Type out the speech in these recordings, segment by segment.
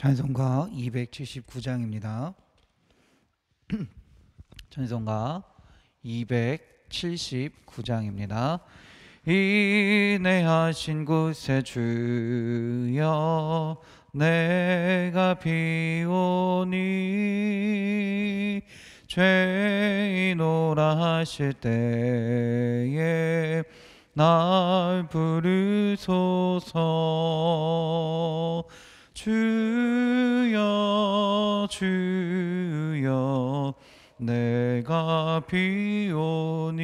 찬송가 279장입니다. 찬송가 279장입니다. 인내하신 곳에 주여 내가 비오니 죄인오라 하실 때에 날 부르소서. 주여 주여 내가 비오니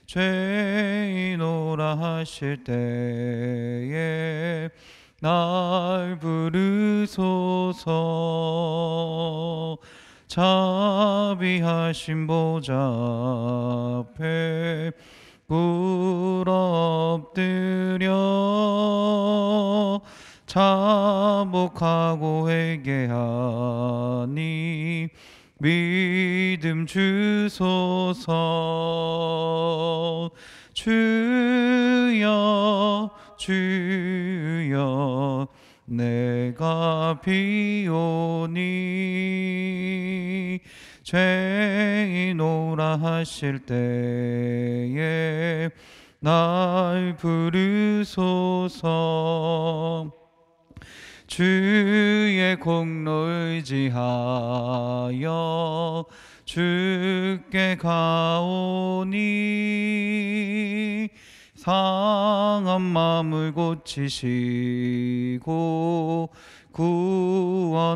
죄인오라 하실 때에 날 부르소서. 자비하신 보좌 앞에 꿇어 엎드려 자복하고 회개하니 믿음 주소서. 주여 주여 내가 비오니 죄인오라 하실 때에 날 부르소서. 주의 공로 의지하여 주께 가오니 상한 마음을 고치시고 구원하소서.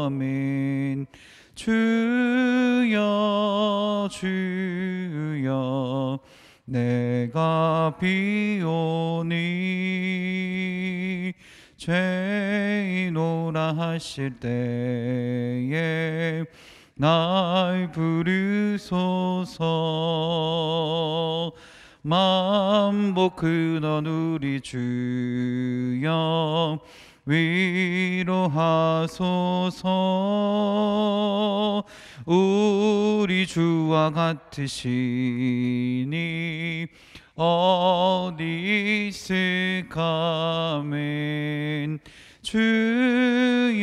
아멘. 주여 주여 내가 비오니 죄인오라 하실 때에 날 부르소서. 만복 근원 우리 주여 위로하소서. 우리 주와 같으시니 어디 있을까. 아멘. 주여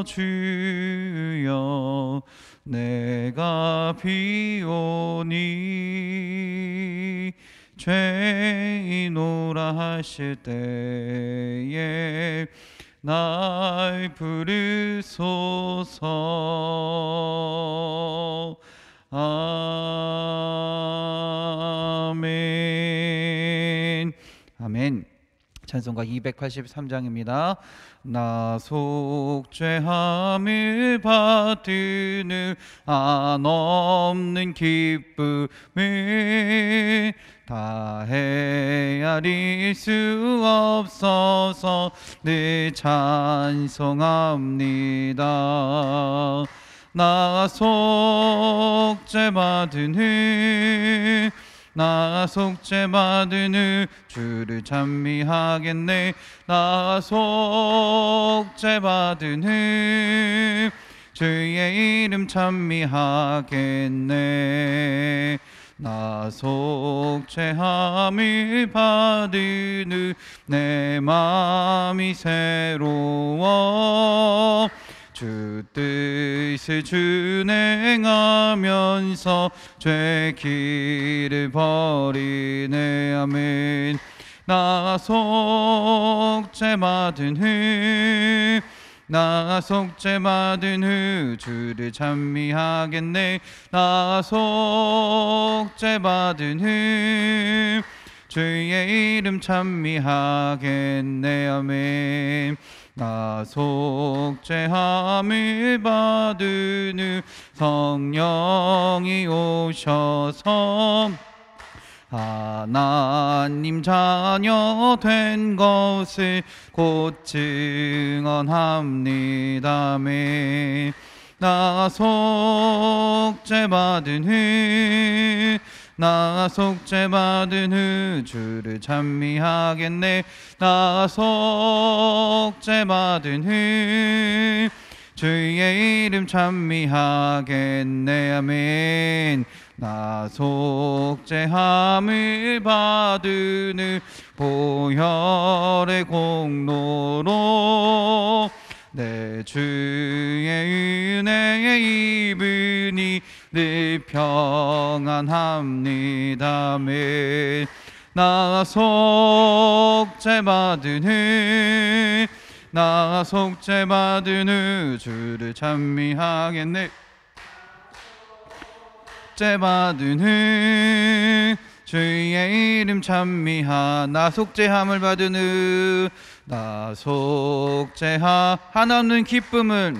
주여 내가 비오니 죄인오라 하실 때에 날 부르소서. 아멘. 아멘. 찬송가 283장입니다. 나 속죄함을 받으는 한없는 기쁨을 다 헤아릴 수 없어서 늘 찬송합니다. 나 속죄받은 후 나 속죄받은 후 주를 찬미하겠네. 나 속죄받은 후 주의 이름 찬미하겠네. 나 속죄함을 받은 후 내 마음이 새로워 주 뜻을 준행하면서 죄 길을 버리네. 아멘. 나 속죄받은 후 나 속죄받은 후 주를 찬미하겠네. 나 속죄받은 후 주의 이름 찬미하겠네. 아멘. 나 속죄함을 받은 후 성령이 오셔서 하나님 자녀 된 것을 곧 증언합니다. 아멘. 나 속죄받은 후 나 속죄받은 후 주를 찬미하겠네. 나 속죄받은 후 주의 이름 찬미하겠네. 아멘. 나 속죄함을 받으는 보혈의 공로로 내 주의 은혜에 입으니 늘 평안합니다. 아멘. 나 속죄받으는 나 속죄받으는 주를 찬미하겠네. 속죄받으는 주의 이름 찬미하. 나 속죄함을 받으는 나 속죄하. 한없는 기쁨을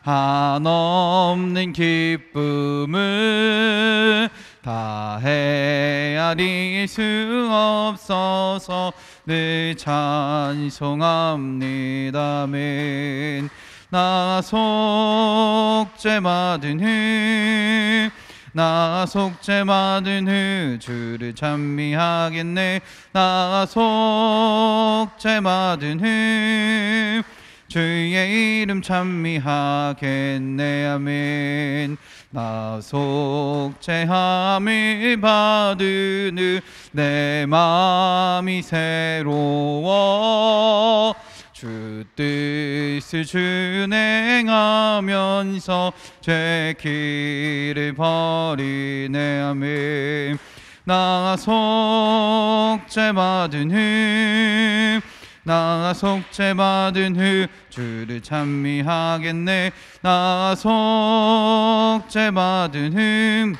한없는 기쁨을 다 헤아릴 수 없어서 늘 찬송합니다. 아멘. 나 속죄받으는 나 속죄받으는 주를 찬미하겠네. 나 속죄받으는 주의 이름 찬미하겠네. 아멘. 나 속죄함을 받으는 내 마음이 새로워 주 뜻을 준행하면서 죄 길을 버리네. 아멘. 나 속죄받으는 나 속죄받은 주를 찬미하겠네. 나 속죄받은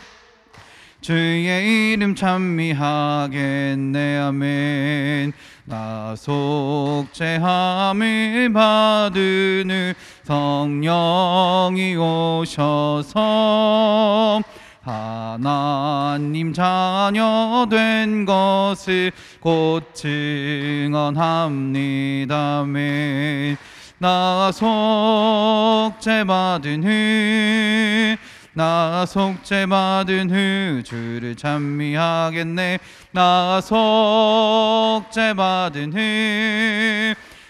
주의 이름 찬미하겠네. 아멘. 나 속죄함을 받으는 성령이 오셔서 하나님 자녀 된 것을 곧 증언합니다. 아멘. 나 속죄받은 나 속죄받은 주를 찬미하겠네. 나 속죄받은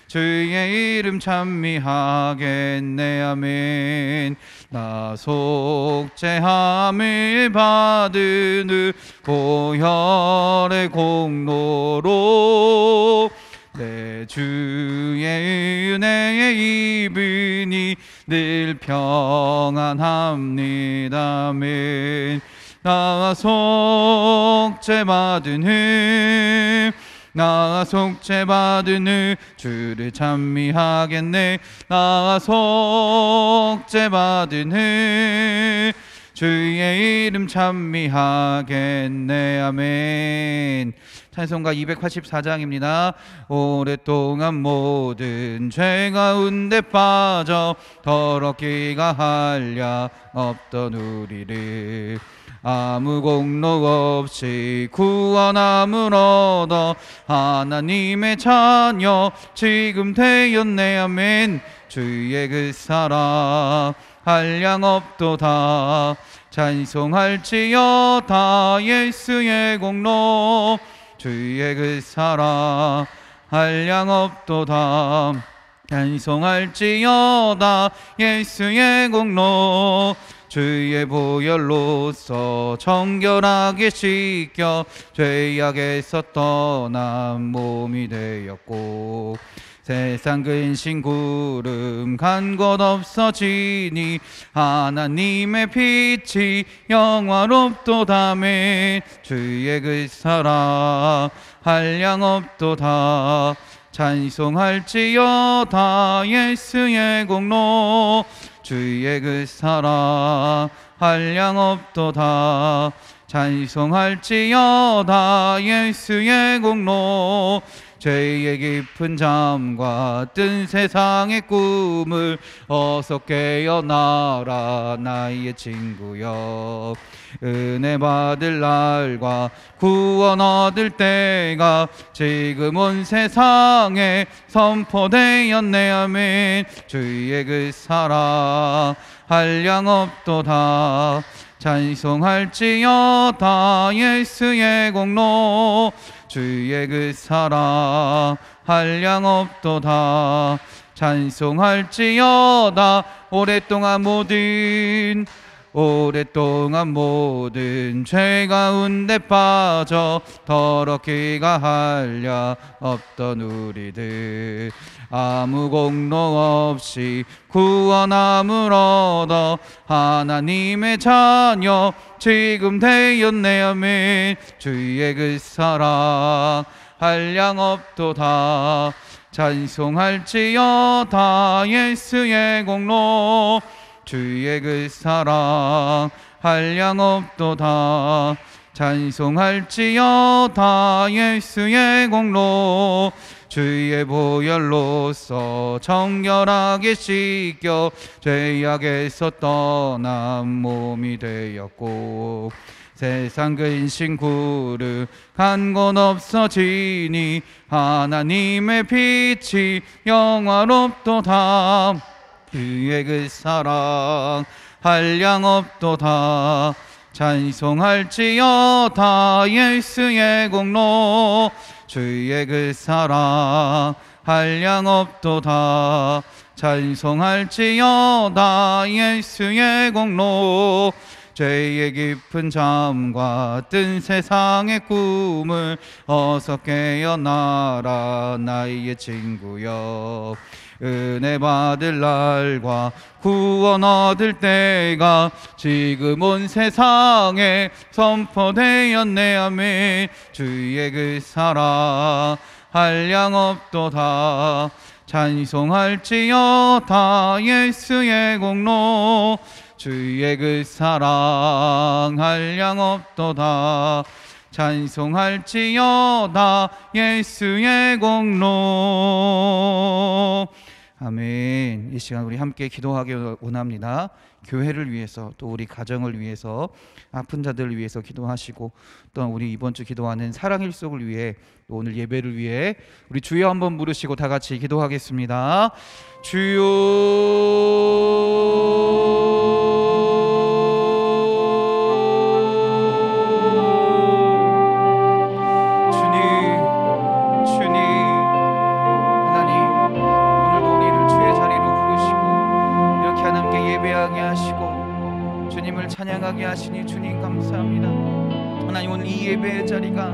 주의 이름 찬미하겠네. 아멘. 나 속죄함을 받은 보혈의 공로로 내 주의 은혜에 입으니 늘 평안합니다. 아멘. 나 속죄받은 나 속죄받은 주를 찬미하겠네. 나 속죄받은 주의 이름 찬미하겠네. 아멘. 찬송가 284장입니다. 오랫동안 모든 죄 가운데 빠져 더럽기가 한량 없던 우리를 아무 공로 없이 구원함을 얻어 하나님의 자녀 지금 되었네. 아멘. 주의 그 사랑 한량 없도다. 찬송할지어다 예수의 공로 주의 그 사랑 한량 없도다. 찬송할지어다 예수의 공로 주의 보혈로서 정결하게 씻겨 죄악에서 떠난 몸이 되었고 세상 근심 구름 간 곳 없어지니 하나님의 빛이 영화롭도다. 아멘. 주의 그 사랑 한량 없도다. 찬송할지어다 예수의 공로 주의 그 사랑 한량 없도다. 찬송할지어다 예수의 공로 죄의 깊은 잠과 뜬 세상의 꿈을 어서 깨어나라 나의 친구여. 은혜 받을 날과 구원 얻을 때가 지금 온 세상에 선포되었네. 아멘. 주의 그 사랑 한량 없도다. 찬송할지어다 예수의 공로 주의 그 사랑 한량 없도다. 찬송할지어다 오랫동안 오랫동안 모든 죄 가운데 빠져 더럽기가 한량 없던 우리들 아무 공로 없이 구원함을 얻어 하나님의 자녀 지금 되었네. 아멘. 주의 그 사랑 한량 없도다. 찬송할지어다 예수의 공로 주의 그 사랑 한량 없도다. 찬송할지어다 예수의 공로 주의 보혈로서 정결하게 씻겨 죄악에서 떠난 몸이 되었고 세상 근심 구르간 건 없어지니 하나님의 빛이 영화롭도다. 그의 그 사랑 한량 없도다. 찬송할지어다 예수의 공로 주의 그 사랑 한량 없도다. 찬송할지어다 예수의 공로 죄의 깊은 잠과 뜬 세상의 꿈을 어서 깨어나라 나의 친구여. 은혜 받을 날과 구원 얻을 때가 지금 온 세상에 선포되었네. 아멘. 주의 그 사랑 한량 없도다. 찬송할지어다 예수의 공로 주의 그 사랑 한량 없도다. 찬송할지어다 예수의 공로. 아멘. 이 시간 우리 함께 기도하기 원합니다. 교회를 위해서 또 우리 가정을 위해서 아픈 자들을 위해서 기도하시고 또 우리 이번 주 기도하는 사랑 일속을 위해 또 오늘 예배를 위해 우리 주여 한번 부르시고 다 같이 기도하겠습니다. 주여 하시고 주님을 찬양하게 하시니 주님 감사합니다. 하나님 오늘 이 예배의 자리가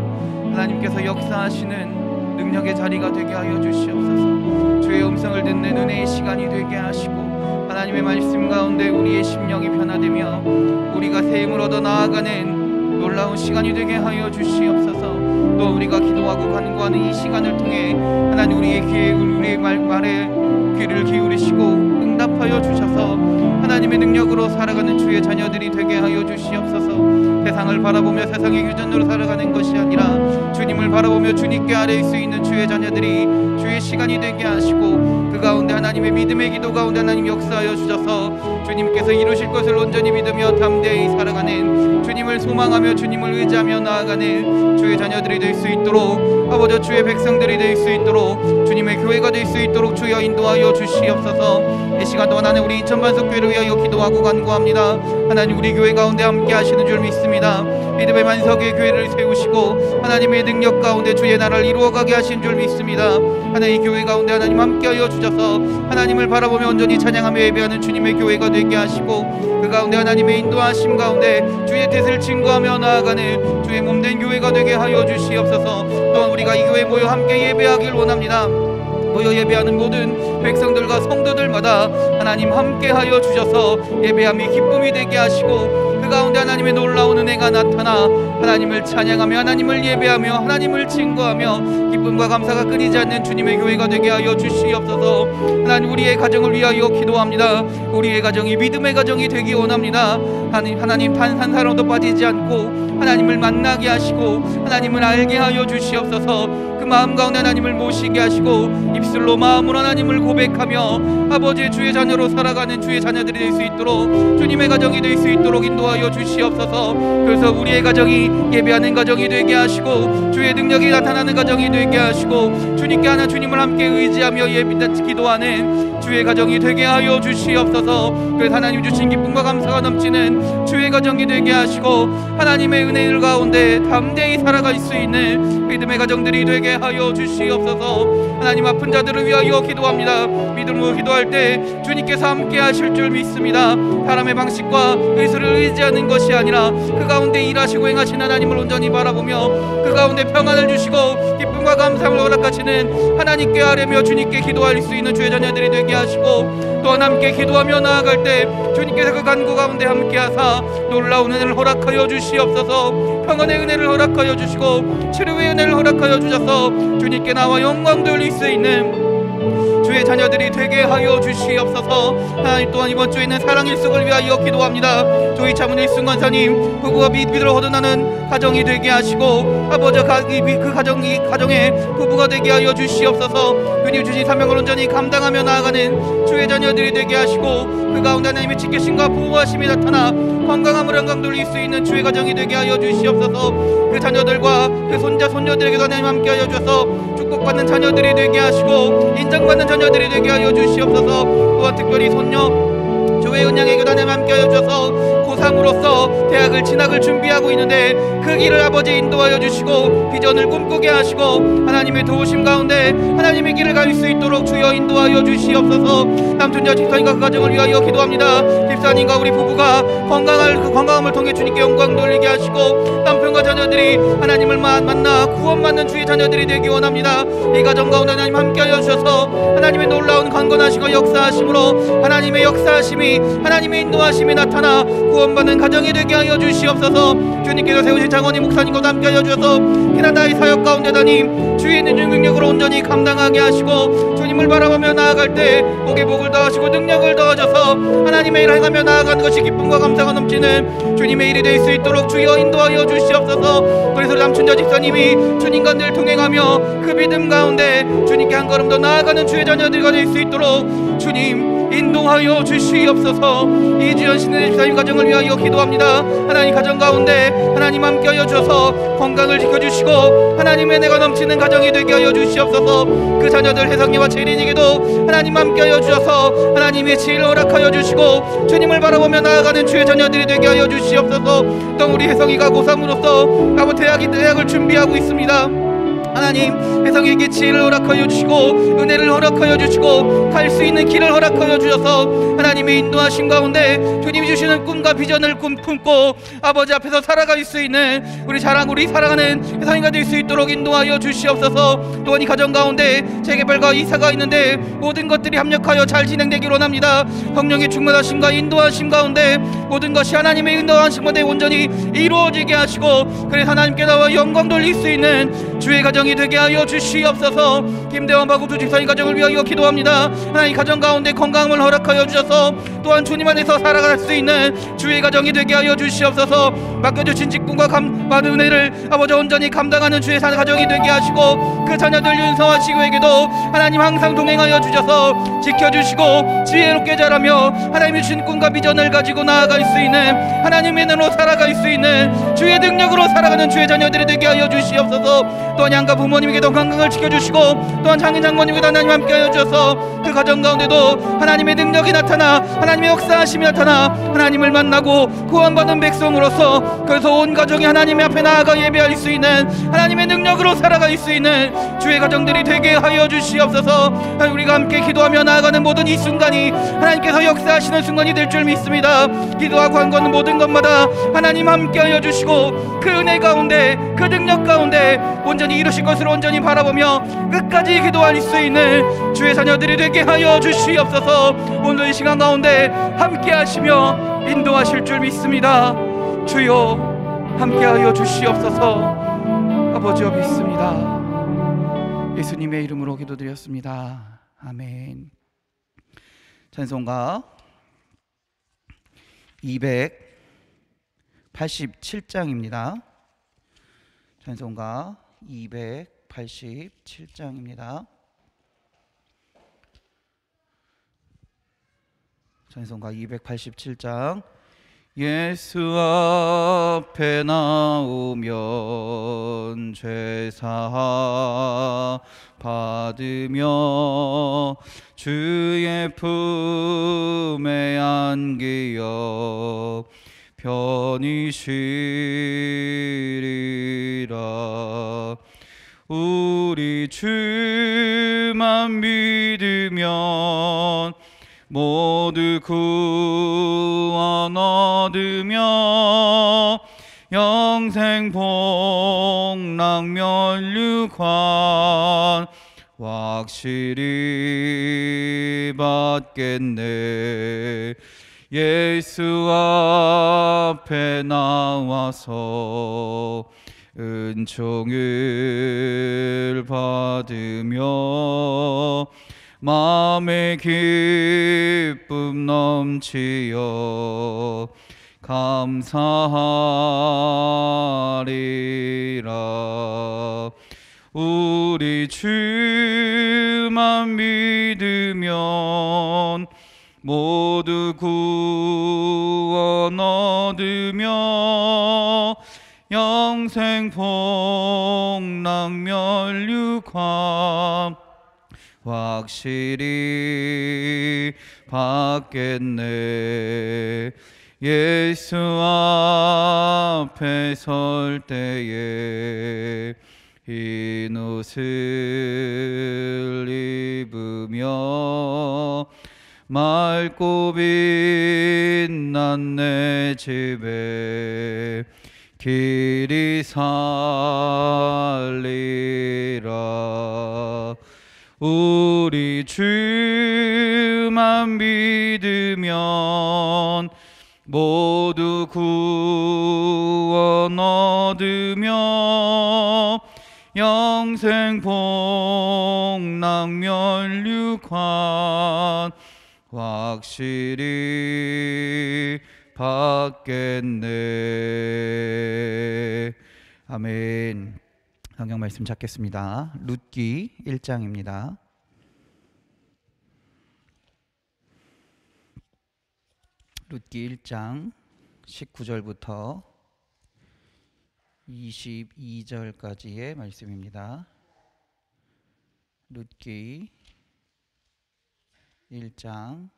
하나님께서 역사하시는 능력의 자리가 되게 하여 주시옵소서. 주의 음성을 듣는 은혜의 시간이 되게 하시고 하나님의 말씀 가운데 우리의 심령이 변화되며 우리가 새 힘을 얻어 나아가는 놀라운 시간이 되게 하여 주시옵소서. 또 우리가 기도하고 간구하는 이 시간을 통해 하나님 우리의 귀에 우리의 말에 귀를 기울이시고 응답하여 주셔서 하나님의 능력으로 살아가는 주의 자녀들이 되게 하여 주시옵소서. 세상을 바라보며 세상의 규전으로 살아가는 것이 아니라 주님을 바라보며 주님께 아뢰일 수 있는 주의 자녀들이 주의 시간이 되게 하시고 그 가운데 하나님의 믿음의 기도 가운데 하나님 역사하여 주셔서 주님께서 이루실 것을 온전히 믿으며 담대히 살아가는 주님을 소망하며 주님을 의지하며 나아가는 주의 자녀들이 될 수 있도록 아버지 주의 백성들이 될 수 있도록 주님의 교회가 될 수 있도록 주여 인도하여 주시옵소서. 이 시간 동안 하나님 우리 인천반석교회를 위하여 기도하고 간구합니다. 하나님 우리 교회 가운데 함께 하시는 줄 믿습니다. 믿음의 만석의 교회를 세우시고 하나님의 능력 가운데 주의 나라를 이루어가게 하신 줄 믿습니다. 하나님 이 교회 가운데 하나님 함께하여 주셔서 하나님을 바라보며 온전히 찬양하며 예배하는 주님의 교회가 되게 하시고 그 가운데 하나님의 인도하심 가운데 주의 뜻을 증거하며 나아가는 주의 몸된 교회가 되게 하여 주시옵소서. 또한 우리가 이 교회 모여 함께 예배하길 원합니다. 모여 예배하는 모든 백성들과 성도들마다 하나님 함께하여 주셔서 예배함이 기쁨이 되게 하시고 그 가운데 하나님의 놀라운 은혜가 나타나 하나님을 찬양하며 하나님을 예배하며 하나님을 증거하며 기쁨과 감사가 끊이지 않는 주님의 교회가 되게 하여 주시옵소서. 하나님 우리의 가정을 위하여 기도합니다. 우리의 가정이 믿음의 가정이 되기 원합니다. 하나님 단 한 사람도 빠지지 않고 하나님을 만나게 하시고 하나님을 알게 하여 주시옵소서. 그 마음 가운데 하나님을 모시게 하시고 입술로 마음으로 하나님을 고백하며 아버지의 주의 자녀로 살아가는 주의 자녀들이 될 수 있도록 주님의 가정이 될 수 있도록 인도하여 인도하여 주시옵소서. 그래서 우리의 가정이 예배하는 가정이 되게 하시고 주의 능력이 나타나는 가정이 되게 하시고 주님께 하나 주님을 함께 의지하며 기도하는 주의 가정이 되게 하여 주시옵소서. 그래서 하나님 주신 기쁨과 감사가 넘치는 주의 가정이 되게 하시고 하나님의 은혜를 가운데 담대히 살아갈 수 있는 믿음의 가정들이 되게 하여 주시옵소서. 하나님 아픈 자들을 위하여 기도합니다. 믿음으로 기도할 때 주님께서 함께 하실 줄 믿습니다. 사람의 방식과 의술을 의지하는 것이 아니라 그 가운데 일하시고 행하신 하나님을 온전히 바라보며 그 가운데 평안을 주시고 기쁨과 감사를 허락하시는 하나님께 아뢰며 주님께 기도할 수 있는 주의 자녀들이 되게 하시고 또한 함께 기도하며 나아갈 때 주님께서 그 간구 가운데 함께 하사 놀라운 은혜를 허락하여 주시옵소서. 평안의 은혜를 허락하여 주시고 치료의 은혜를 허락하여 주셔서 주님께 나와 영광 돌릴 수 있는 주의 자녀들이 되게 하여 주시옵소서. 하나님 또한 이번 주에 있는 사랑 일속을 위하여 기도합니다. 조이 차문일 순간사님 부부가 믿음으로 거듭나는 가정이 되게 하시고 아버지 그 가정에 부부가 되게 하여 주시옵소서. 주님 주신 사명을 온전히 감당하며 나아가는 주의 자녀들이 되게 하시고 그 가운데 하나님의 지키심과 보호하심이 나타나 건강함을 영광 돌릴 수 있는 주의 가정이 되게 하여 주시옵소서. 그 자녀들과 그 손자 손녀들에게도 하나님 함께 하여 주셔서 축복받는 자녀들이 되게 하시고 인정받는 자녀들이 되게 하여 주시옵소서. 또한 특별히 손녀 조의 은양에게도 하나님 함께 하여 주셔서 고3으로서 대학을 진학을 준비하고 있는데 그 길을 아버지 인도하여 주시고 비전을 꿈꾸게 하시고 하나님의 도우심 가운데 하나님의 길을 갈 수 있도록 주여 인도하여 주시옵소서. 남편자 집사님과 그 가정을 위하여 기도합니다. 집사님과 우리 부부가 건강함을 통해 주님께 영광 돌리게 하시고 남편과 자녀들이 하나님을 만나 구원받는 주의 자녀들이 되기 원합니다. 이 가정 가운데 하나님 함께 하여 주셔서 하나님의 놀라운 강건하시고 역사하심으로 하나님의 역사하심이 하나님의 인도하심이 나타나 구원받는 가정이 되게 하여 주시옵소서. 주님께서 세우신 장원희 목사님과 함께 하여 주셔서 캐나다의 사역 가운데 하나님 주의 능력으로 온전히 감당하게 하시고 주님을 바라보며 나아갈 때 복에 복을 더하시고 능력을 더하셔서 하나님의 일을 행하며 나아가는 것이 기쁨과 감사가 넘치는 주님의 일이 될 수 있도록 주여 인도하여 주시옵소서. 그래서 남춘자 집사님이 주님과 늘 동행하며 그 믿음 가운데 주님께 한 걸음 더 나아가는 주의 자녀들과 될 수 있도록 주님 인도하여 주시옵소서. 이지연 신의 집사님 가정을 위하여 기도합니다. 하나님 가정 가운데 하나님 함께 하여 주셔서 건강을 지켜주시고 하나님의 은혜가 넘치는 가정이 되게 하여 주시옵소서. 그 자녀들 혜성이와 재린에게도 하나님 함께 하여 주셔서 하나님의 지혜를 허락하여 주시고 주님을 바라보며 나아가는 주의 자녀들이 되게 하여 주시옵소서. 또 우리 혜성이가 고3으로서 아버지 대학을 준비하고 있습니다. 하나님 혜성에게 지혜를 허락하여 주시고 은혜를 허락하여 주시고 갈 수 있는 길을 허락하여 주셔서 하나님의 인도하심 가운데 주님이 주시는 꿈과 비전을 품고 아버지 앞에서 살아갈 수 있는 우리 사랑하는 혜성이가 될 수 있도록 인도하여 주시옵소서. 또한 이 가정 가운데 재개발과 이사가 있는데 모든 것들이 합력하여 잘 진행되기를 원합니다. 성령의 충만하심과 인도하심 가운데 모든 것이 하나님의 인도하심 가운데 온전히 이루어지게 하시고 그래서 하나님께 나와 영광 돌릴 수 있는 주의 가정이 되게 하여 주시옵소서. 김대원 박우주 집사님 가정을 위하여 기도합니다. 하나님 가정 가운데 건강을 허락하여 주셔서 또한 주님 안에서 살아갈 수 있는 주의 가정이 되게 하여 주시옵소서. 맡겨주신 직분과 많은 은혜를 아버지 온전히 감당하는 주의 가정이 되게 하시고 그 자녀들 윤성화 시구에게도 하나님 항상 동행하여 주셔서 지켜주시고 지혜롭게 자라며 하나님이 주신 꿈과 비전을 가지고 나아갈 수 있는 하나님의 은혜로 살아갈 수 있는 주의 능력으로 살아가는 주의 자녀들이 되게 하여 주시옵소서. 또한 양가 부모님에게도 건강을 지켜주시고 또한 장인 장모님에게도 하나님 함께하여 주셔서 그 가정 가운데도 하나님의 능력이 나타나 하나님의 역사하심이 나타나 하나님을 만나고 구원받은 백성으로서 그래서 온 가정이 하나님의 앞에 나아가 예배할 수 있는 하나님의 능력으로 살아갈 수 있는 주의 가정들이 되게 하여 주시옵소서. 우리가 함께 기도하며 나아가는 모든 이 순간이 하나님께서 역사하시는 순간이 될 줄 믿습니다. 기도하고 한 것은 모든 것마다 하나님 함께하여 주시고 그 은혜 가운데 그 능력 가운데 온전히 이루실 것을 온전히 바라보며 끝까지 기도할 수 있는 주의 자녀들이 되게 하여 주시옵소서. 오늘 이 시간 가운데 함께 하시며 인도하실 줄 믿습니다. 주여 함께 하여 주시옵소서. 아버지여 믿습니다. 예수님의 이름으로 기도드렸습니다. 아멘. 찬송가 287장입니다. 찬송가 287장입니다. 찬송가 287장 예수 앞에 나오면 죄사함 받으며 주의 품에 안기어 편히 쉬리라. 우리 주만 믿으면 모두 구원 얻으며 영생 복락 면류관 확실히 받겠네. 예수 앞에 나와서 은총을 받으며 마음의 기쁨 넘치어 감사하리라. 우리 주만 믿으면 모두 구원 얻으며 영생 복락 면류관 확실히 받겠네. 예수 앞에 설 때에 흰 옷을 입으며 맑고 빛난 내 집에 길이 살리라. 우리 주만 믿으면 모두 구원 얻으며 영생 복락 면류관 확실히 받겠네. 아멘. 성경 말씀 찾겠습니다. 룻기 1장입니다. 룻기 1장 19절부터 22절까지의 말씀입니다. 룻기 1장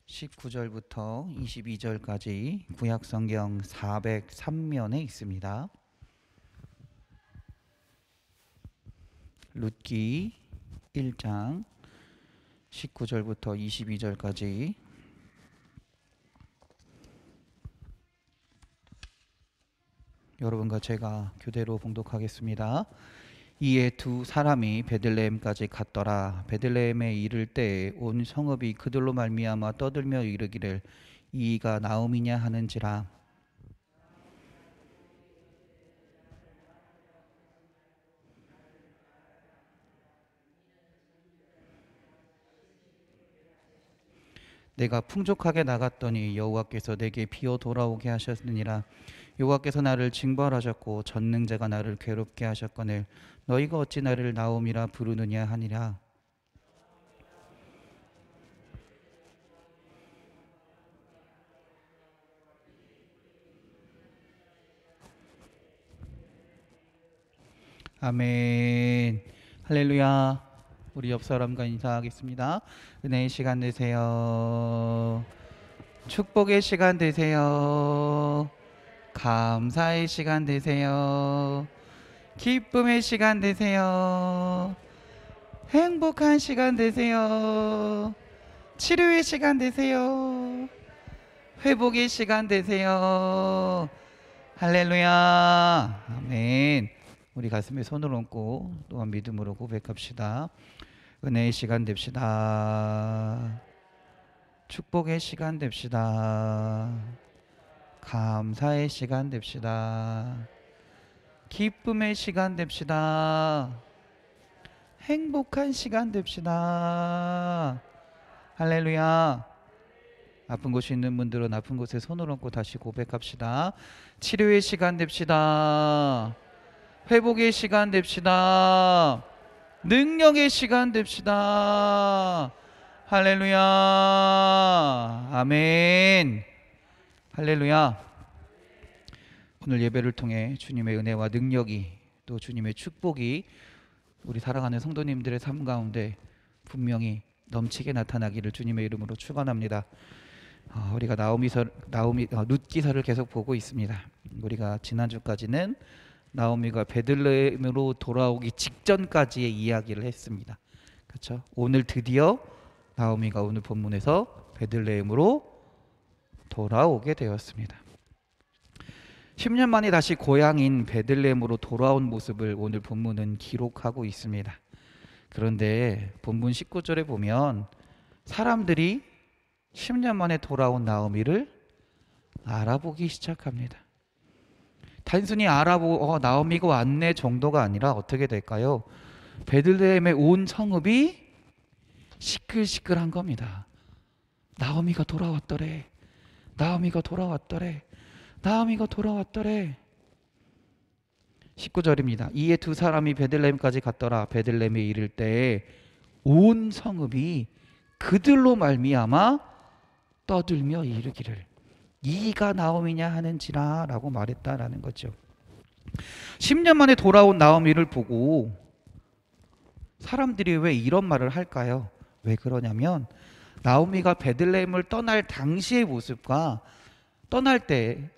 19절부터 22절까지 구약성경 403면에 있습니다. 룻기 1장 19절부터 22절까지 여러분과 제가 교대로 봉독하겠습니다. 이에 두 사람이 베들레헴까지 갔더라. 베들레헴에 이를 때에 온 성읍이 그들로 말미암아 떠들며 이르기를 이가 나옴이냐 하는지라. 내가 풍족하게 나갔더니 여호와께서 내게 비어 돌아오게 하셨느니라. 여호와께서 나를 징벌하셨고 전능자가 나를 괴롭게 하셨거늘 너희가 어찌 나를 나옴이라 부르느냐 하니라. 아멘. 할렐루야. 우리 옆 사람과 인사하겠습니다. 은혜의 시간 되세요. 축복의 시간 되세요. 감사의 시간 되세요. 기쁨의 시간 되세요. 행복한 시간 되세요. 치료의 시간 되세요. 회복의 시간 되세요. 할렐루야. 아멘. 우리 가슴에 손을 얹고 또한 믿음으로 고백합시다. 은혜의 시간 됩시다. 축복의 시간 됩시다. 감사의 시간 됩시다. 기쁨의 시간 됩시다. 행복한 시간 됩시다. 할렐루야. 아픈 곳이 있는 분들은 아픈 곳에 손을 얹고 다시 고백합시다. 치료의 시간 됩시다. 회복의 시간 됩시다. 능력의 시간 됩시다. 할렐루야. 아멘. 할렐루야. 오늘 예배를 통해 주님의 은혜와 능력이 또 주님의 축복이 우리 사랑하는 성도님들의 삶 가운데 분명히 넘치게 나타나기를 주님의 이름으로 축원합니다. 우리가 룻기서를 계속 보고 있습니다. 우리가 지난주까지는 나오미가 베들레헴으로 돌아오기 직전까지의 이야기를 했습니다. 그렇죠? 오늘 드디어 나오미가 오늘 본문에서 베들레헴으로 돌아오게 되었습니다. 10년 만에 다시 고향인 베들레헴으로 돌아온 모습을 오늘 본문은 기록하고 있습니다. 그런데 본문 19절에 보면 사람들이 10년 만에 돌아온 나오미를 알아보기 시작합니다. 단순히 알아보고 나오미가 왔네 정도가 아니라 어떻게 될까요? 베들레헴의 온 성읍이 시끌시끌한 겁니다. 나오미가 돌아왔더래. 나오미가 돌아왔더래. 나오미가 돌아왔더래. 19절입니다. 이에 두 사람이 베들레헴까지 갔더라. 베들레헴에 이를 때에 온 성읍이 그들로 말미암아 떠들며 이르기를 이가 나오미냐 하는지라 라고 말했다라는 거죠. 10년 만에 돌아온 나오미를 보고 사람들이 왜 이런 말을 할까요? 왜 그러냐면 나오미가 베들레헴을 떠날 당시의 모습과 떠날 때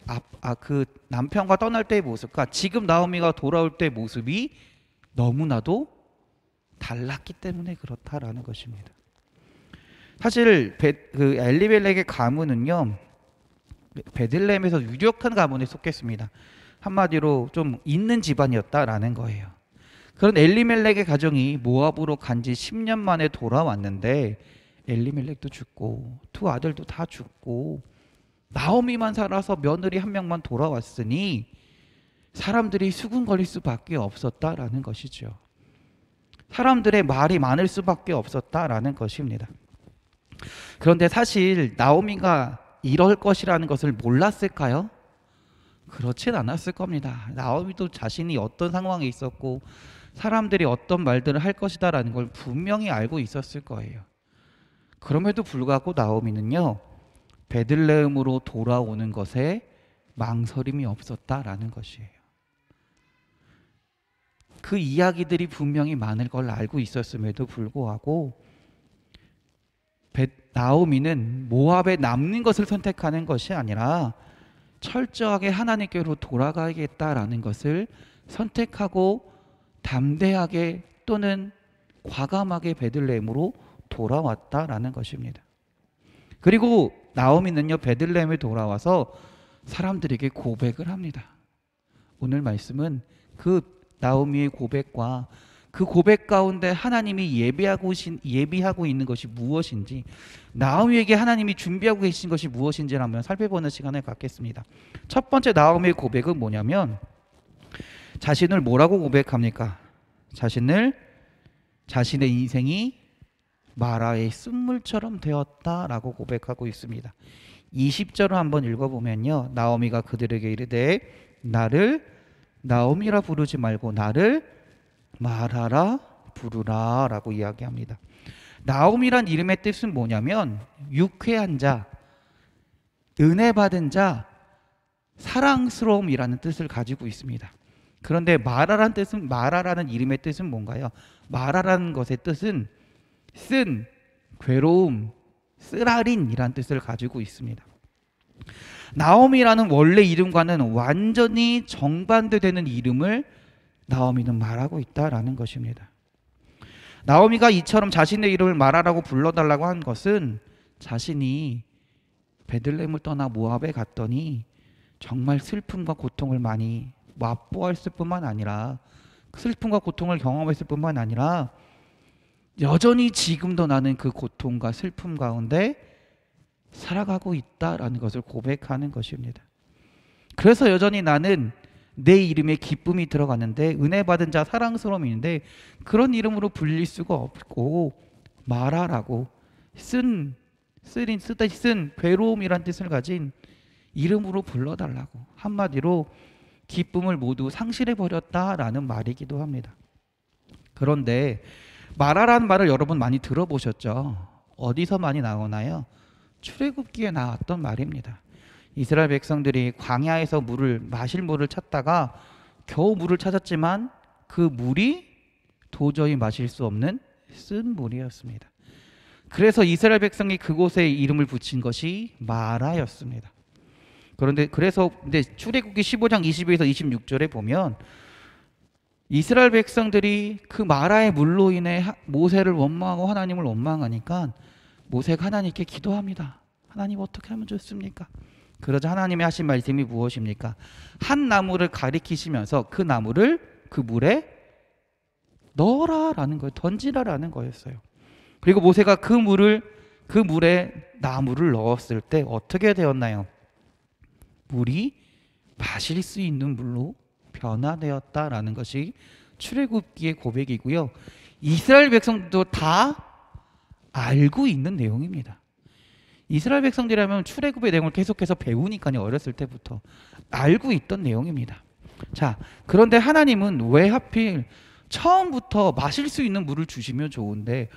그 남편과 떠날 때의 모습과 지금 나오미가 돌아올 때의 모습이 너무나도 달랐기 때문에 그렇다라는 것입니다. 사실 그 엘리멜렉의 가문은요 베들레헴에서 유력한 가문에 속했습니다. 한마디로 좀 있는 집안이었다라는 거예요. 그런 엘리멜렉의 가정이 모압으로 간 지 10년 만에 돌아왔는데 엘리멜렉도 죽고 두 아들도 다 죽고 나오미만 살아서 며느리 한 명만 돌아왔으니 사람들이 수군거릴 수밖에 없었다라는 것이죠. 사람들의 말이 많을 수밖에 없었다라는 것입니다. 그런데 사실 나오미가 이럴 것이라는 것을 몰랐을까요? 그렇진 않았을 겁니다. 나오미도 자신이 어떤 상황에 있었고 사람들이 어떤 말들을 할 것이다라는 걸 분명히 알고 있었을 거예요. 그럼에도 불구하고 나오미는요 베들레헴으로 돌아오는 것에 망설임이 없었다라는 것이에요. 그 이야기들이 분명히 많을 걸 알고 있었음에도 불구하고 나오미는 모압에 남는 것을 선택하는 것이 아니라 철저하게 하나님께로 돌아가야겠다라는 것을 선택하고 담대하게 또는 과감하게 베들레헴으로 돌아왔다라는 것입니다. 그리고 나오미는요 베들레헴에 돌아와서 사람들에게 고백을 합니다. 오늘 말씀은 그 나오미의 고백과 그 고백 가운데 하나님이 예비하고 있는 것이 무엇인지, 나오미에게 하나님이 준비하고 계신 것이 무엇인지를 한번 살펴보는 시간을 갖겠습니다. 첫 번째 나오미의 고백은 뭐냐면 자신을 뭐라고 고백합니까? 자신의 인생이 마라의 쓴물처럼 되었다라고 고백하고 있습니다. 20절을 한번 읽어보면요, 나오미가 그들에게 이르되 나를 나오미라 부르지 말고 나를 마라라 부르라 라고 이야기합니다. 나오미란 이름의 뜻은 뭐냐면 유쾌한 자, 은혜 받은 자, 사랑스러움이라는 뜻을 가지고 있습니다. 그런데 마라라는 이름의 뜻은 뭔가요? 마라라는 것의 뜻은 쓴, 괴로움, 쓰라린이라는 뜻을 가지고 있습니다. 나오미라는 원래 이름과는 완전히 정반대되는 이름을 나오미는 말하고 있다라는 것입니다. 나오미가 이처럼 자신의 이름을 마라라고 불러달라고 한 것은 자신이 베들레헴을 떠나 모압에 갔더니 정말 슬픔과 고통을 많이 맛보았을 뿐만 아니라, 슬픔과 고통을 경험했을 뿐만 아니라 여전히 지금도 나는 그 고통과 슬픔 가운데 살아가고 있다라는 것을 고백하는 것입니다. 그래서 여전히 나는 내 이름에 기쁨이 들어가는데, 은혜 받은 자, 사랑스러움이 있는데 그런 이름으로 불릴 수가 없고 마라라고 쓴 괴로움이란 뜻을 가진 이름으로 불러달라고, 한마디로 기쁨을 모두 상실해버렸다라는 말이기도 합니다. 그런데 마라라는 말을 여러분 많이 들어보셨죠? 어디서 많이 나오나요? 출애굽기에 나왔던 말입니다. 이스라엘 백성들이 광야에서 마실 물을 찾다가 겨우 물을 찾았지만 그 물이 도저히 마실 수 없는 쓴 물이었습니다. 그래서 이스라엘 백성이 그곳에 이름을 붙인 것이 마라였습니다. 그런데 출애굽기 15장 22에서 26절에 보면 이스라엘 백성들이 그 마라의 물로 인해 모세를 원망하고 하나님을 원망하니까 모세가 하나님께 기도합니다. 하나님 어떻게 하면 좋습니까? 그러자 하나님이 하신 말씀이 무엇입니까? 한 나무를 가리키시면서 그 나무를 그 물에 넣어라라는 거예요. 던지라라는 거였어요. 그리고 모세가 그 물에 나무를 넣었을 때 어떻게 되었나요? 물이 마실 수 있는 물로 변화되었다라는 것이 출애굽기의 고백이고요. 이스라엘 백성도 다 알고 있는 내용입니다. 이스라엘 백성들이라면 출애굽의 내용을 계속해서 배우니까요. 어렸을 때부터 알고 있던 내용입니다. 자, 그런데 하나님은 왜 하필 처음부터 마실 수 있는 물을 주시면 좋은데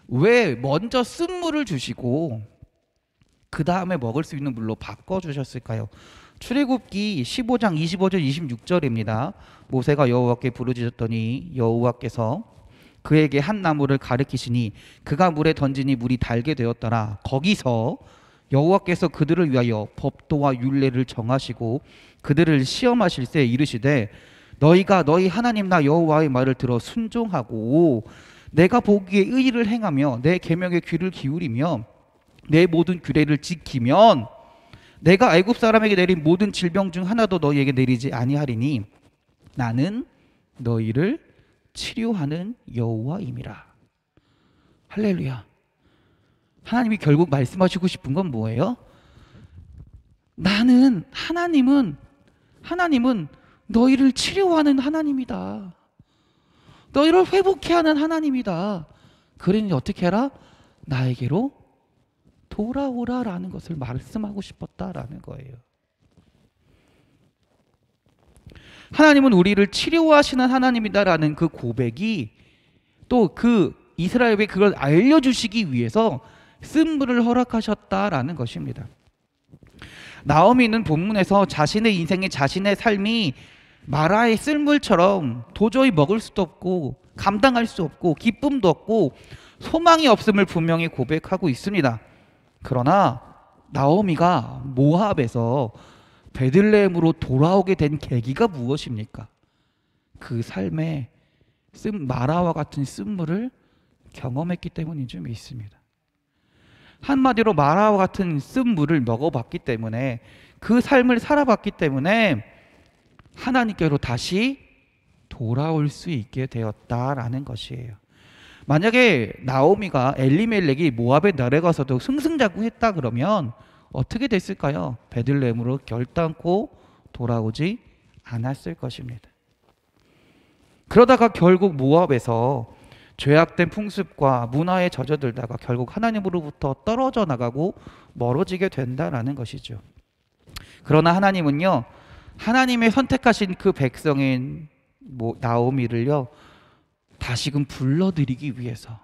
왜 먼저 쓴 물을 주시고 그 다음에 먹을 수 있는 물로 바꿔주셨을까요? 출애굽기 15장 25절 26절입니다. 모세가 여호와께 부르짖었더니 여호와께서 그에게 한 나무를 가리키시니 그가 물에 던지니 물이 달게 되었더라. 거기서 여호와께서 그들을 위하여 법도와 율례를 정하시고 그들을 시험하실세 이르시되 너희가 너희 하나님 나 여호와의 말을 들어 순종하고 내가 보기에 의를 행하며 내 계명에 귀를 기울이며 내 모든 규례를 지키면 내가 애굽 사람에게 내린 모든 질병 중 하나도 너희에게 내리지 아니하리니 나는 너희를 치료하는 여호와임이라. 할렐루야. 하나님이 결국 말씀하시고 싶은 건 뭐예요? 하나님은 너희를 치료하는 하나님이다. 너희를 회복케 하는 하나님이다. 그러니 어떻게 해라? 나에게로 돌아오라라는 것을 말씀하고 싶었다라는 거예요. 하나님은 우리를 치료하시는 하나님이다라는 그 고백이 또 그 이스라엘에 그걸 알려주시기 위해서 쓴 물을 허락하셨다라는 것입니다. 나오미는 본문에서 자신의 인생에 자신의 삶이 마라의 쓸물처럼 도저히 먹을 수도 없고 감당할 수 없고 기쁨도 없고 소망이 없음을 분명히 고백하고 있습니다. 그러나 나오미가 모압에서 베들레헴으로 돌아오게 된 계기가 무엇입니까? 그 삶에 마라와 같은 쓴물을 경험했기 때문인 줄 믿습니다. 한마디로 마라와 같은 쓴물을 먹어봤기 때문에 그 삶을 살아봤기 때문에 하나님께로 다시 돌아올 수 있게 되었다라는 것이에요. 만약에 나오미가 엘리멜렉이 모압에 내려가서도 승승장구했다 그러면 어떻게 됐을까요? 베들레헴으로 결단코 돌아오지 않았을 것입니다. 그러다가 결국 모압에서 죄악된 풍습과 문화에 젖어들다가 결국 하나님으로부터 떨어져 나가고 멀어지게 된다라는 것이죠. 그러나 하나님은요, 하나님의 선택하신 그 백성인 나오미를요 다시금 불러들이기 위해서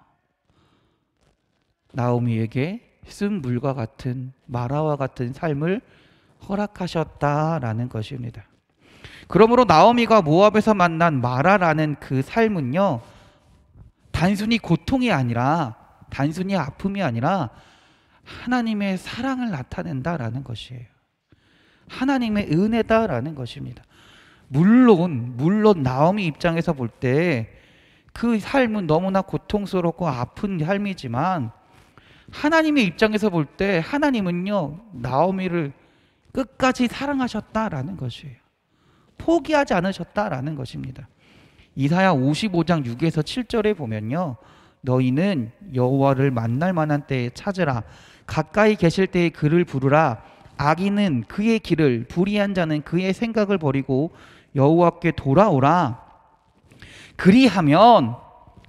나오미에게 쓴 물과 같은 마라와 같은 삶을 허락하셨다라는 것입니다. 그러므로 나오미가 모압에서 만난 마라라는 그 삶은요 단순히 고통이 아니라 단순히 아픔이 아니라 하나님의 사랑을 나타낸다라는 것이에요. 하나님의 은혜다라는 것입니다. 물론 나오미 입장에서 볼 때 그 삶은 너무나 고통스럽고 아픈 삶이지만 하나님의 입장에서 볼 때 하나님은요 나오미를 끝까지 사랑하셨다라는 것이에요. 포기하지 않으셨다라는 것입니다. 이사야 55장 6에서 7절에 보면요 너희는 여호와를 만날 만한 때에 찾으라. 가까이 계실 때에 그를 부르라. 악인은 그의 길을, 불의한 자는 그의 생각을 버리고 여호와께 돌아오라. 그리하면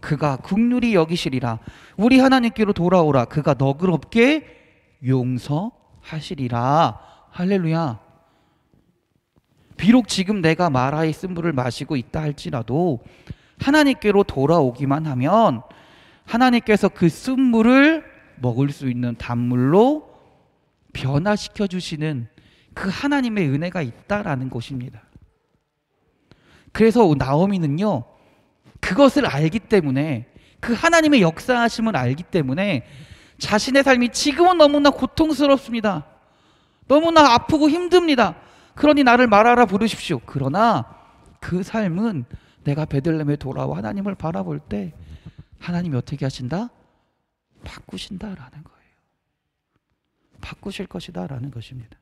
그가 긍휼히 여기시리라. 우리 하나님께로 돌아오라. 그가 너그럽게 용서하시리라. 할렐루야. 비록 지금 내가 마라의 쓴물을 마시고 있다 할지라도 하나님께로 돌아오기만 하면 하나님께서 그 쓴물을 먹을 수 있는 단물로 변화시켜 주시는 그 하나님의 은혜가 있다라는 것입니다. 그래서 나오미는요, 그것을 알기 때문에, 그 하나님의 역사하심을 알기 때문에 자신의 삶이 지금은 너무나 고통스럽습니다. 너무나 아프고 힘듭니다. 그러니 나를 말하라 부르십시오. 그러나 그 삶은 내가 베들레헴에 돌아와 하나님을 바라볼 때 하나님이 어떻게 하신다? 바꾸신다라는 거예요. 바꾸실 것이다 라는 것입니다.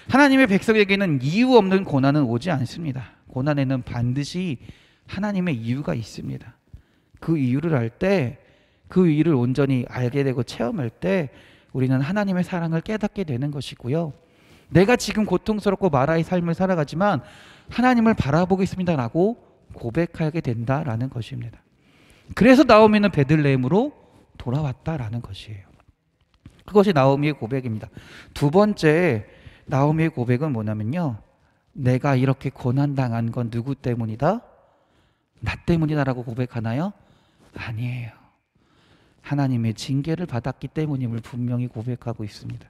하나님의 백성에게는 이유 없는 고난은 오지 않습니다. 고난에는 반드시 하나님의 이유가 있습니다. 그 이유를 알 때, 그 이유를 온전히 알게 되고 체험할 때 우리는 하나님의 사랑을 깨닫게 되는 것이고요, 내가 지금 고통스럽고 마라의 삶을 살아가지만 하나님을 바라보겠습니다 라고 고백하게 된다라는 것입니다. 그래서 나오미는 베들레헴으로 돌아왔다라는 것이에요. 그것이 나오미의 고백입니다. 두 번째 나오미의 고백은 뭐냐면요, 내가 이렇게 고난당한 건 누구 때문이다? 나 때문이다라고 고백하나요? 아니에요. 하나님의 징계를 받았기 때문임을 분명히 고백하고 있습니다.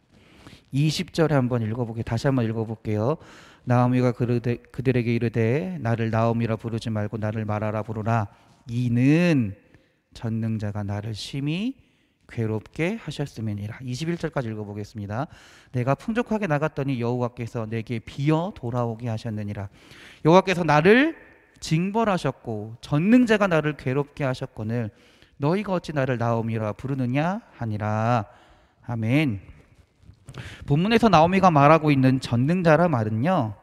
20절에 한번 읽어볼게요. 다시 한번 읽어볼게요. 나오미가 그들에게 이르되 나를 나오미라 부르지 말고 나를 마라라 부르라. 이는 전능자가 나를 심히 괴롭게 하셨음이니라. 21절까지 읽어보겠습니다. 내가 풍족하게 나갔더니 여호와께서 내게 비어 돌아오게 하셨느니라. 여호와께서 나를 징벌하셨고 전능자가 나를 괴롭게 하셨거늘 너희가 어찌 나를 나오미라 부르느냐 하니라. 아멘. 본문에서 나오미가 말하고 있는 전능자란 말은요,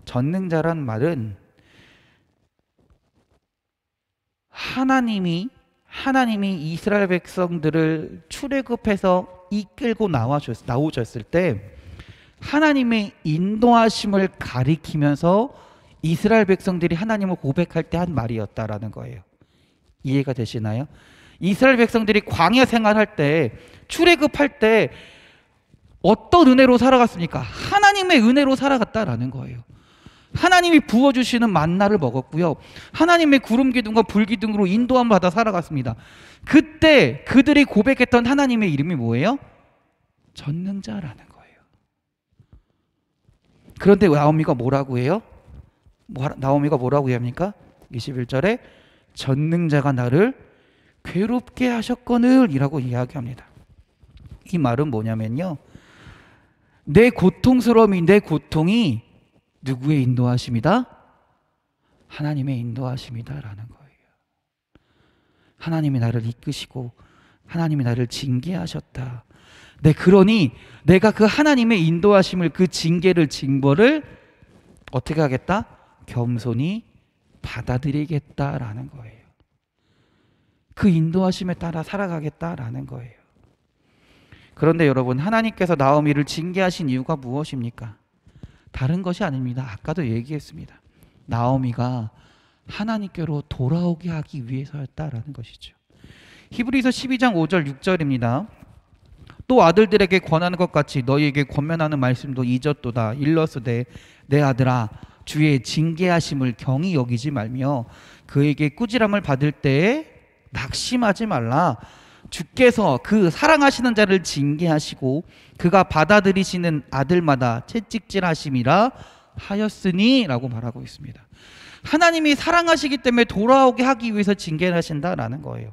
전능자란 말은 하나님이 이스라엘 백성들을 출애굽해서 이끌고 나오셨을 때 하나님의 인도하심을 가리키면서 이스라엘 백성들이 하나님을 고백할 때 한 말이었다라는 거예요. 이해가 되시나요? 이스라엘 백성들이 광야 생활할 때, 출애굽할 때 어떤 은혜로 살아갔습니까? 하나님의 은혜로 살아갔다라는 거예요. 하나님이 부어주시는 만나를 먹었고요, 하나님의 구름 기둥과 불 기둥으로 인도함 받아 살아갔습니다. 그때 그들이 고백했던 하나님의 이름이 뭐예요? 전능자라는 거예요. 그런데 나오미가 뭐라고 해요? 나오미가 뭐라고 합니까? 21절에 전능자가 나를 괴롭게 하셨거늘 이라고 이야기합니다. 이 말은 뭐냐면요, 내 고통스러움이, 내 고통이 누구의 인도하심이다? 하나님의 인도하심이다라는 거예요. 하나님이 나를 이끄시고 하나님이 나를 징계하셨다. 그러니 내가 그 하나님의 인도하심을, 그 징계를, 징벌을 어떻게 하겠다? 겸손히 받아들이겠다라는 거예요. 그 인도하심에 따라 살아가겠다라는 거예요. 그런데 여러분, 하나님께서 나오미를 징계하신 이유가 무엇입니까? 다른 것이 아닙니다. 아까도 얘기했습니다. 나오미가 하나님께로 돌아오게 하기 위해서였다라는 것이죠. 히브리서 12장 5절 6절입니다. 또 아들들에게 권하는 것 같이 너희에게 권면하는 말씀도 잊었도다. 일러스되 내 아들아 주의 징계하심을 경히 여기지 말며 그에게 꾸지람을 받을 때에 낙심하지 말라. 주께서 그 사랑하시는 자를 징계하시고 그가 받아들이시는 아들마다 채찍질하심이라 하였으니 라고 말하고 있습니다. 하나님이 사랑하시기 때문에 돌아오게 하기 위해서 징계를 하신다라는 거예요.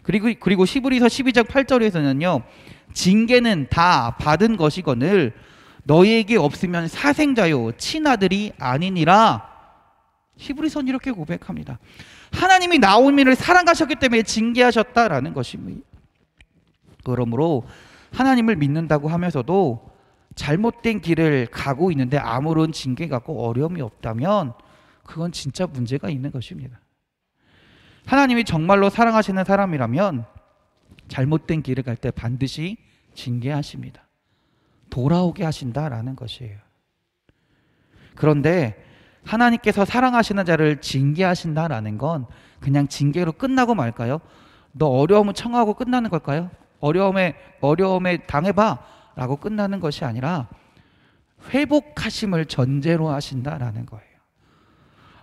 그리고 히브리서 12장 8절에서는요, 징계는 다 받은 것이거늘 너희에게 없으면 사생자요 친아들이 아니니라. 히브리서는 이렇게 고백합니다. 하나님이 나오미를 사랑하셨기 때문에 징계하셨다라는 것입니다. 그러므로 하나님을 믿는다고 하면서도 잘못된 길을 가고 있는데 아무런 징계 갖고 어려움이 없다면 그건 진짜 문제가 있는 것입니다. 하나님이 정말로 사랑하시는 사람이라면 잘못된 길을 갈 때 반드시 징계하십니다. 돌아오게 하신다라는 것이에요. 그런데 하나님께서 사랑하시는 자를 징계하신다라는 건 그냥 징계로 끝나고 말까요? 너 어려움을 청하고 끝나는 걸까요? 어려움에 당해봐 라고 끝나는 것이 아니라 회복하심을 전제로 하신다라는 거예요.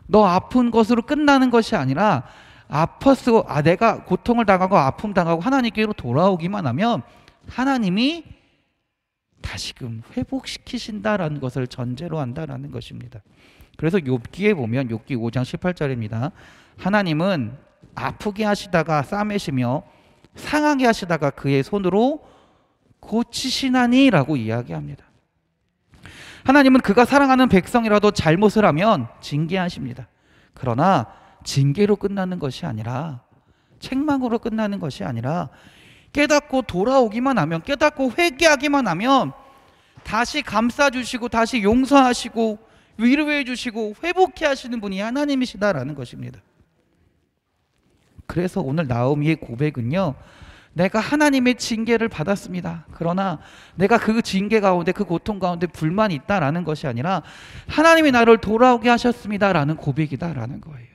너 아픈 것으로 끝나는 것이 아니라 내가 고통을 당하고 아픔 당하고 하나님께로 돌아오기만 하면 하나님이 다시금 회복시키신다라는 것을 전제로 한다라는 것입니다. 그래서 욥기에 보면 욥기 5장 18절입니다. 하나님은 아프게 하시다가 싸매시며 상하게 하시다가 그의 손으로 고치시나니 라고 이야기합니다. 하나님은 그가 사랑하는 백성이라도 잘못을 하면 징계하십니다. 그러나 징계로 끝나는 것이 아니라, 책망으로 끝나는 것이 아니라, 깨닫고 돌아오기만 하면, 깨닫고 회개하기만 하면 다시 감싸주시고 다시 용서하시고 위로해 주시고 회복해 하시는 분이 하나님이시다라는 것입니다. 그래서 오늘 나오미의 고백은요, 내가 하나님의 징계를 받았습니다. 그러나 내가 그 징계 가운데, 그 고통 가운데 불만이 있다라는 것이 아니라 하나님이 나를 돌아오게 하셨습니다라는 고백이다라는 거예요.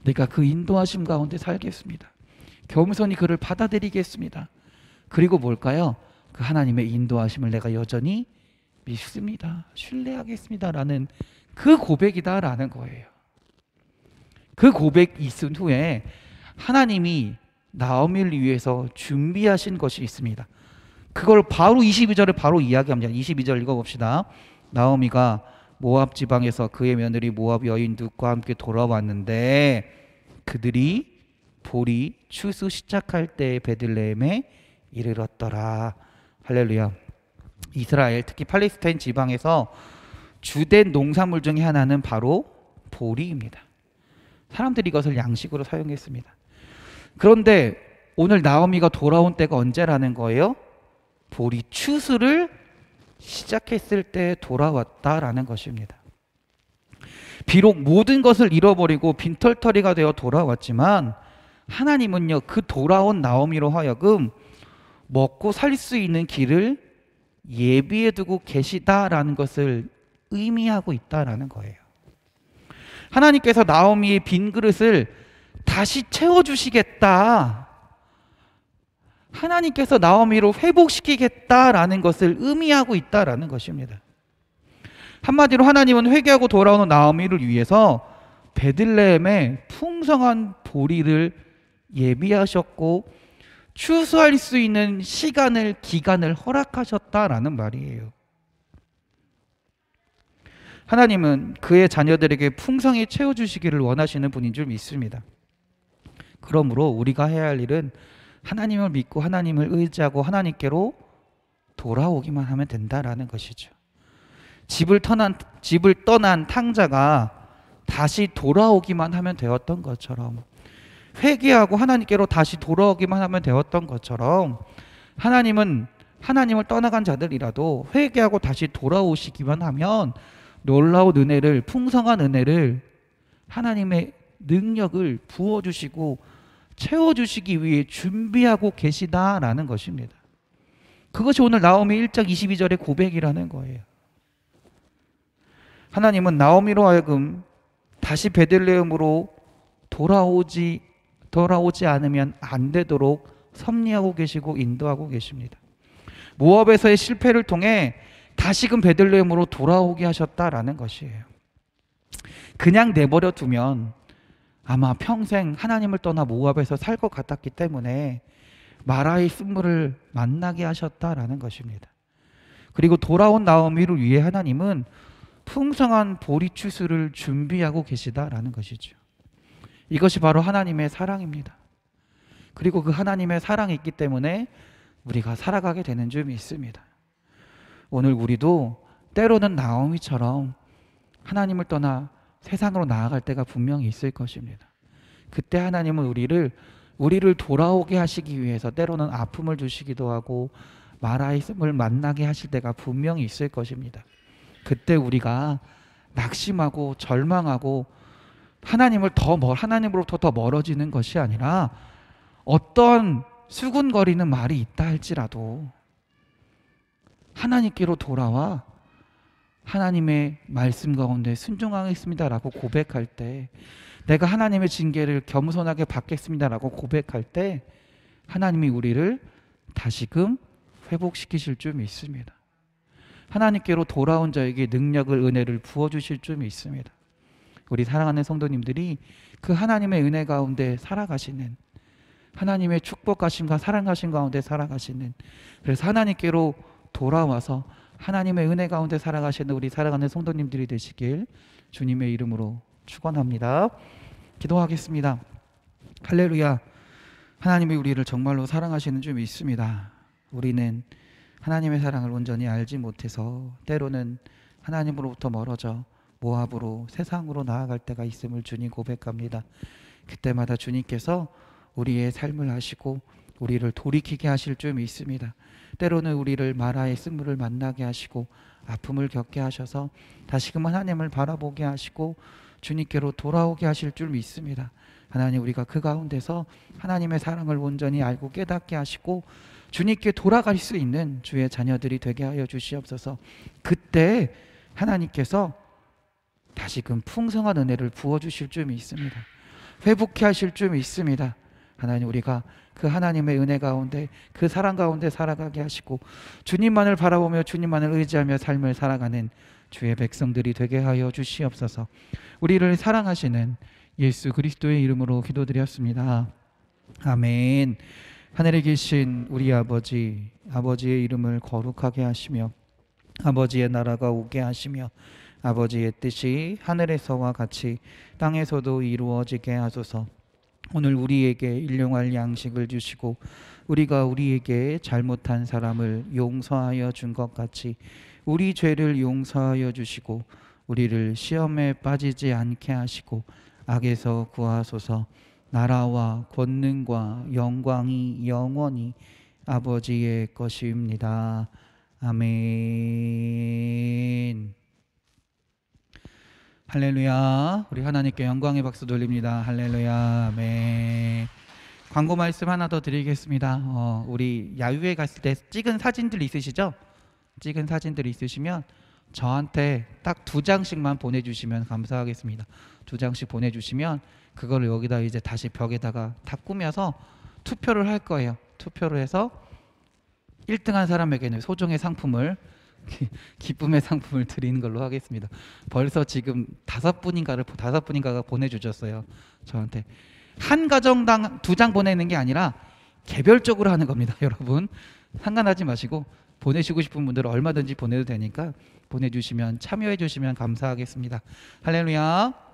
내가 그 인도하심 가운데 살겠습니다. 겸손히 그를 받아들이겠습니다. 그리고 뭘까요? 그 하나님의 인도하심을 내가 여전히 믿습니다. 신뢰하겠습니다라는 그 고백이다라는 거예요. 그 고백 있은 후에 하나님이 나오미를 위해서 준비하신 것이 있습니다. 그걸 바로 22절에 바로 이야기합니다. 22절 읽어봅시다. 나오미가 모압 지방에서 그의 며느리 모압 여인 룻과 함께 돌아왔는데 그들이 볼이 추수 시작할 때 베들레헴에 이르렀더라. 할렐루야. 이스라엘, 특히 팔레스타인 지방에서 주된 농산물 중에 하나는 바로 보리입니다. 사람들이 이것을 양식으로 사용했습니다. 그런데 오늘 나오미가 돌아온 때가 언제라는 거예요? 보리 추수를 시작했을 때 돌아왔다라는 것입니다. 비록 모든 것을 잃어버리고 빈털터리가 되어 돌아왔지만 하나님은요, 그 돌아온 나오미로 하여금 먹고 살 수 있는 길을 예비해 두고 계시다라는 것을 의미하고 있다라는 거예요. 하나님께서 나오미의 빈 그릇을 다시 채워주시겠다, 하나님께서 나오미로 회복시키겠다라는 것을 의미하고 있다라는 것입니다. 한마디로 하나님은 회개하고 돌아오는 나오미를 위해서 베들레헴에 풍성한 보리를 예비하셨고 추수할 수 있는 시간을, 기간을 허락하셨다라는 말이에요. 하나님은 그의 자녀들에게 풍성히 채워주시기를 원하시는 분인 줄 믿습니다. 그러므로 우리가 해야 할 일은 하나님을 믿고 하나님을 의지하고 하나님께로 돌아오기만 하면 된다라는 것이죠. 집을 떠난 탕자가 다시 돌아오기만 하면 되었던 것처럼, 회개하고 하나님께로 다시 돌아오기만 하면 되었던 것처럼, 하나님은 하나님을 떠나간 자들이라도 회개하고 다시 돌아오시기만 하면 놀라운 은혜를, 풍성한 은혜를, 하나님의 능력을 부어주시고 채워주시기 위해 준비하고 계시다라는 것입니다. 그것이 오늘 나오미 1장 22절의 고백이라는 거예요. 하나님은 나오미로 하여금 다시 베들레헴으로 돌아오지 않으면 안 되도록 섭리하고 계시고 인도하고 계십니다. 모압에서의 실패를 통해 다시금 베들레헴으로 돌아오게 하셨다라는 것이에요. 그냥 내버려 두면 아마 평생 하나님을 떠나 모압에서 살 것 같았기 때문에 마라의 쓴물을 만나게 하셨다라는 것입니다. 그리고 돌아온 나오미를 위해 하나님은 풍성한 보리 추수를 준비하고 계시다라는 것이죠. 이것이 바로 하나님의 사랑입니다. 그리고 그 하나님의 사랑이 있기 때문에 우리가 살아가게 되는 줄 믿습니다. 오늘 우리도 때로는 나오미처럼 하나님을 떠나 세상으로 나아갈 때가 분명히 있을 것입니다. 그때 하나님은 우리를 돌아오게 하시기 위해서 때로는 아픔을 주시기도 하고 마라의 씀을 만나게 하실 때가 분명히 있을 것입니다. 그때 우리가 낙심하고 절망하고 하나님으로부터 더 멀어지는 것이 아니라 어떤 수군거리는 말이 있다 할지라도 하나님께로 돌아와 하나님의 말씀 가운데 순종하겠습니다라고 고백할 때, 내가 하나님의 징계를 겸손하게 받겠습니다라고 고백할 때 하나님이 우리를 다시금 회복시키실 줄 믿습니다. 하나님께로 돌아온 자에게 능력을, 은혜를 부어주실 줄 믿습니다. 우리 사랑하는 성도님들이 그 하나님의 은혜 가운데 살아가시는, 하나님의 축복하심과 사랑하심 가운데 살아가시는, 그래서 하나님께로 돌아와서 하나님의 은혜 가운데 살아가시는 우리 사랑하는 성도님들이 되시길 주님의 이름으로 축원합니다. 기도하겠습니다. 할렐루야. 하나님이 우리를 정말로 사랑하시는 줄 믿습니다. 우리는 하나님의 사랑을 온전히 알지 못해서 때로는 하나님으로부터 멀어져 모압으로 세상으로 나아갈 때가 있음을 주님 고백합니다. 그때마다 주님께서 우리의 삶을 하시고 우리를 돌이키게 하실 줄 믿습니다. 때로는 우리를 마라의 쓴물을 만나게 하시고 아픔을 겪게 하셔서 다시금 하나님을 바라보게 하시고 주님께로 돌아오게 하실 줄 믿습니다. 하나님, 우리가 그 가운데서 하나님의 사랑을 온전히 알고 깨닫게 하시고 주님께 돌아갈 수 있는 주의 자녀들이 되게 하여 주시옵소서. 그때 하나님께서 다시금 풍성한 은혜를 부어주실 줄 믿습니다. 회복케 하실 줄 믿습니다. 하나님, 우리가 그 하나님의 은혜 가운데 그 사랑 가운데 살아가게 하시고 주님만을 바라보며 주님만을 의지하며 삶을 살아가는 주의 백성들이 되게 하여 주시옵소서. 우리를 사랑하시는 예수 그리스도의 이름으로 기도드렸습니다. 아멘. 하늘에 계신 우리 아버지, 아버지의 이름을 거룩하게 하시며 아버지의 나라가 오게 하시며 아버지의 뜻이 하늘에서와 같이 땅에서도 이루어지게 하소서. 오늘 우리에게 일용할 양식을 주시고 우리가 우리에게 잘못한 사람을 용서하여 준 것 같이 우리 죄를 용서하여 주시고 우리를 시험에 빠지지 않게 하시고 악에서 구하소서. 나라와 권능과 영광이 영원히 아버지의 것입니다. 아멘. 할렐루야. 우리 하나님께 영광의 박수 돌립니다. 할렐루야. 아멘. 광고 말씀 하나 더 드리겠습니다. 우리 야유회 갔을 때 찍은 사진들 있으시죠? 찍은 사진들 있으시면 저한테 딱 2장씩만 보내주시면 감사하겠습니다. 2장씩 보내주시면 그걸 여기다 이제 다시 벽에다가 다 꾸며서 투표를 할 거예요. 투표를 해서 1등한 사람에게는 소정의 상품을 기쁨의 상품을 드리는 걸로 하겠습니다. 벌써 지금 5분인가가 보내주셨어요. 저한테 한 가정당 2장 보내는 게 아니라 개별적으로 하는 겁니다. 여러분 상관하지 마시고 보내시고 싶은 분들은 얼마든지 보내도 되니까 보내주시면 참여해 주시면 감사하겠습니다. 할렐루야.